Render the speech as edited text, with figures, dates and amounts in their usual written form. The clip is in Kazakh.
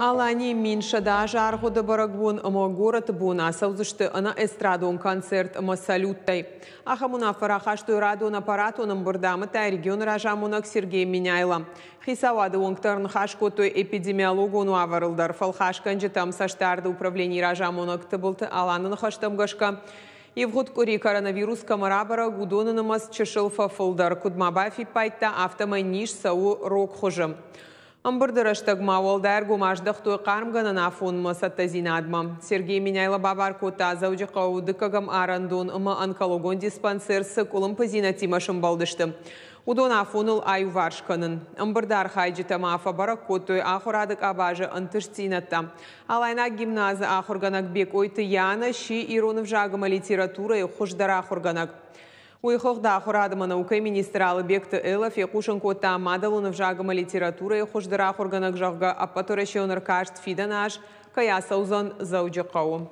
Алани Миншада жаргода барагбун ама город буна саузышты ана эстрадон концерт ама салюттай. Ахамуна фарахаштой радион аппаратоным бурдамы та регион ражамунак Сергей Миняйла. Хисавады оңтарын хашкотой эпидемиологону аварылдар. Фалхашкан жетам саштарды управление ражамунак тыбылты аланын хаштамгашка. Евгод кори коронавирус камарабара гудонынымас чешылфа фылдар. Кудмабафи пайтта автомайниш сау рок хожым. Амбырдырыштаг мауалдар гумаждық той қармғанын афонмы саттазинадмы. Сергей Миняйла бабар кота зауджи қаудыкагам арандон ұмы онкологон диспансер сықылым пазинатимашым балдышты. Удон афоныл аю варшқанын. Амбырдар хайджитама афабара котой ахурадық абажы ынтыштинатта. Алайна гимназы ахурганак бек ойты яна ши иронов жагыма литература и хуждара ахурганак. Уйхохда ахурадыма наука министралы бекті элаф якушын кота мадалунов жагыма литература и хуждара ахурганак жағға аппаторашионыр кашт фиданаш каяса узан зауджи қауым.